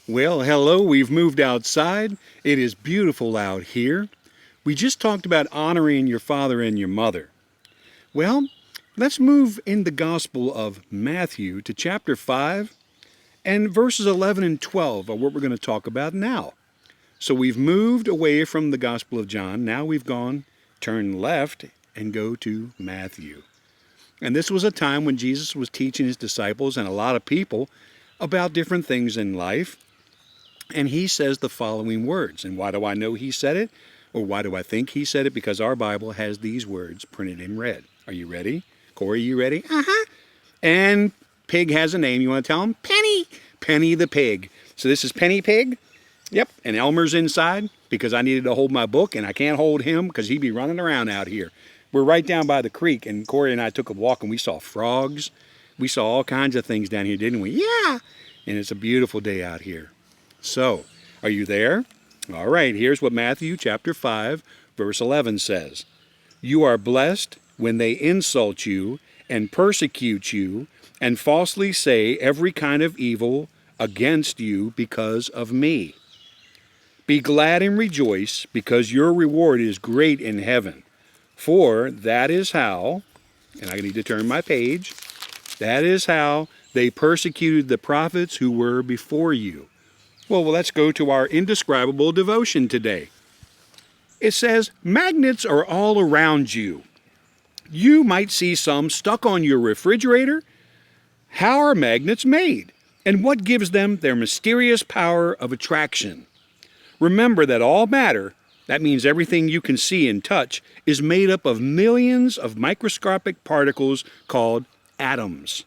Well, hello, we've moved outside. It is beautiful out here. We just talked about honoring your father and your mother. Well, let's move in the Gospel of Matthew to chapter 5, and verses 11 and 12 are what we're going to talk about now. So we've moved away from the Gospel of John. Now we've turn left, and go to Matthew. And this was a time when Jesus was teaching his disciples and a lot of people about different things in life. And he says the following words. And why do I know he said it? Or why do I think he said it? Because our Bible has these words printed in red. Are you ready? Cory, you ready? Uh-huh. And pig has a name. You want to tell him? Penny. Penny the pig. So this is Penny Pig. Yep. And Elmer's inside because I needed to hold my book, and I can't hold him because he'd be running around out here. We're right down by the creek, and Cory and I took a walk, and we saw frogs. We saw all kinds of things down here, didn't we? Yeah. And it's a beautiful day out here. So, are you there? All right, here's what Matthew chapter 5, verse 11 says. You are blessed when they insult you and persecute you and falsely say every kind of evil against you because of me. Be glad and rejoice, because your reward is great in heaven. For that is how, and I need to turn my page, that is how they persecuted the prophets who were before you. Well, let's go to our indescribable devotion today. It says, magnets are all around you. You might see some stuck on your refrigerator. How are magnets made? And what gives them their mysterious power of attraction? Remember that all matter, that means everything you can see and touch, is made up of millions of microscopic particles called atoms.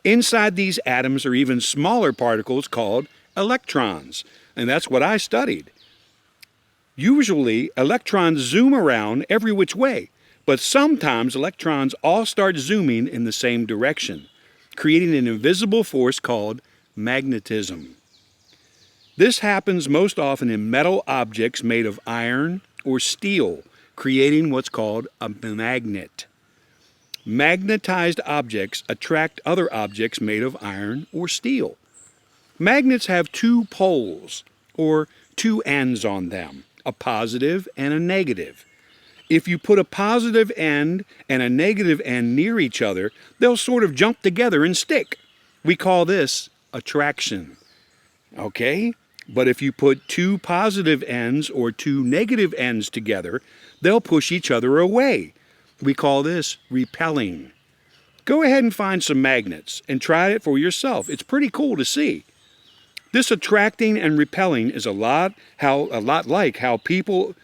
Inside these atoms are even smaller particles called electrons, and that's what I studied. Usually, electrons zoom around every which way, but sometimes electrons all start zooming in the same direction, creating an invisible force called magnetism. This happens most often in metal objects made of iron or steel, creating what's called a magnet. Magnetized objects attract other objects made of iron or steel. Magnets have two poles, or two ends on them, a positive and a negative. If you put a positive end and a negative end near each other, they'll sort of jump together and stick. We call this attraction. Okay? But if you put two positive ends or two negative ends together, they'll push each other away. We call this repelling. Go ahead and find some magnets and try it for yourself. It's pretty cool to see. This attracting and repelling is a lot like how people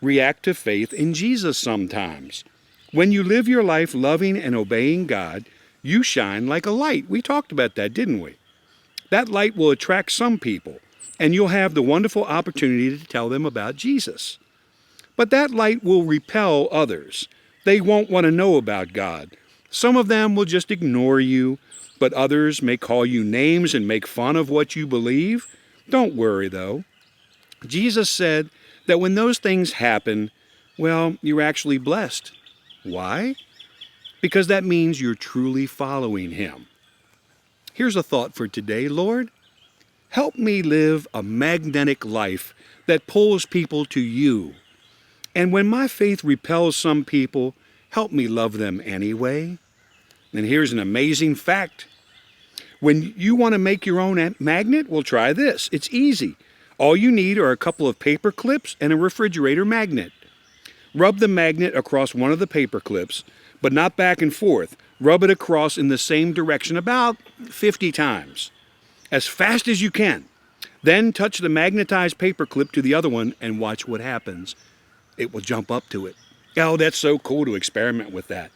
react to faith in Jesus sometimes. When you live your life loving and obeying God, you shine like a light. We talked about that, didn't we? That light will attract some people, and you'll have the wonderful opportunity to tell them about Jesus. But that light will repel others. They won't want to know about God. Some of them will just ignore you, but others may call you names and make fun of what you believe. Don't worry, though. Jesus said that when those things happen, well, you're actually blessed. Why? Because that means you're truly following Him. Here's a thought for today, Lord. Help me live a magnetic life that pulls people to you. And when my faith repels some people, help me love them anyway. And here's an amazing fact. When you want to make your own magnet, well, try this. It's easy. All you need are a couple of paper clips and a refrigerator magnet. Rub the magnet across one of the paper clips, but not back and forth. Rub it across in the same direction about 50 times, as fast as you can. Then touch the magnetized paper clip to the other one and watch what happens. It will jump up to it. Oh, that's so cool to experiment with that.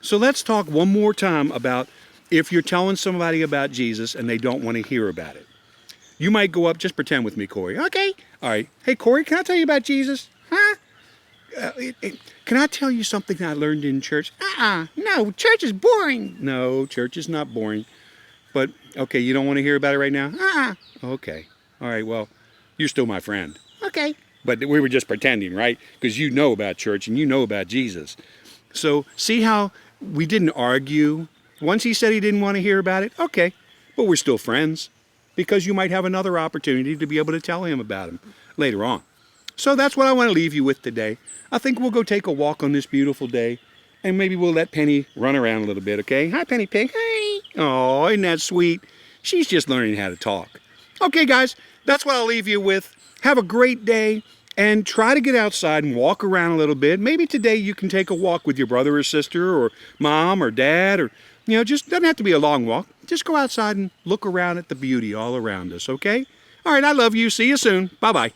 So let's talk one more time about if you're telling somebody about Jesus and they don't want to hear about it. You might go up, just pretend with me, Cory. Okay. All right. Hey, Cory, can I tell you about Jesus? Huh? Can I tell you something I learned in church? No, church is boring. No, church is not boring. But, okay, you don't want to hear about it right now? Okay. All right, well, you're still my friend. Okay. But we were just pretending, right? Because you know about church and you know about Jesus. So see how we didn't argue? Once he said he didn't want to hear about it, okay, but we're still friends. because you might have another opportunity to be able to tell him about him later on. So that's what I want to leave you with today. I think we'll go take a walk on this beautiful day, and maybe we'll let Penny run around a little bit, okay? Hi, Penny Pig. Hi. Oh, isn't that sweet? She's just learning how to talk. Okay, guys, that's what I'll leave you with. Have a great day, and try to get outside and walk around a little bit. Maybe today you can take a walk with your brother or sister or mom or dad, or, just doesn't have to be a long walk. Just go outside and look around at the beauty all around us, okay? All right, I love you. See you soon. Bye-bye.